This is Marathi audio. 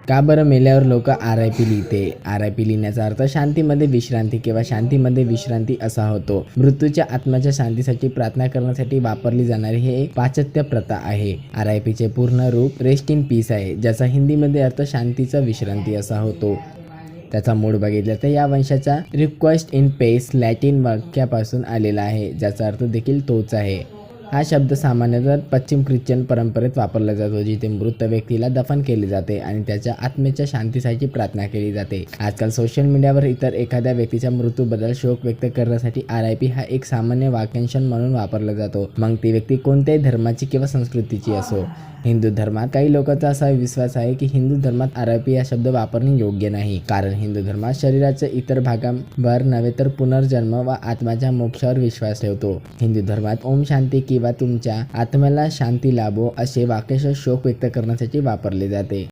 का बरं मेल्यावर लोक RIP लिहिते? RIP लिहिण्याचा अर्थ शांतीमध्ये विश्रांती किंवा शांतीमध्ये विश्रांती असा होतो. मृत्यूच्या आत्म्याच्या शांतीसाठी प्रार्थना करण्यासाठी वापरली जाणारी ही एक पाश्चात्य प्रथा आहे. RIP चे पूर्ण रूप रेस्ट इन पीस आहे, ज्याचा हिंदीमध्ये अर्थ शांतीचा विश्रांती असा होतो. त्याचा मूळ बघितला तर या वंशाचा रिक्वेस्ट इन पेस लॅटिन वाक्यापासून आलेला आहे, ज्याचा अर्थ देखील तोच आहे. हा शब्द सामान्यतः पश्चिम ख्रिश्चन परंपरेत वापरला जातो, जिथे मृत व्यक्तीला दफन केले जाते आणि त्याच्या आत्म्याच्या शांतीसाठी प्रार्थना केली जाते. आजकाल सोशल मीडियावर इतर एखाद्या व्यक्तीच्या मृत्यूबद्दल शोक व्यक्त करण्यासाठी RIP हा एक सामान्य वाक्यांश म्हणून वापरला जातो, मग ती व्यक्ती कोणत्याही धर्माची किंवा संस्कृतीची असो. हिंदू धर्मात काही लोकांचा असा विश्वास आहे की हिंदू धर्मात RIP हा शब्द वापरणे योग्य नाही, कारण हिंदू धर्मात शरीराच्या इतर भागांवर नव्हे तर पुनर्जन्म व आत्म्याच्या मोक्षावर विश्वास ठेवतो. हिंदू धर्मात ओम शांती किंवा तुमच्या आत्म्याला शांती लाभो असे वाक्य शोक व्यक्त करण्यासाठी वापरले जाते.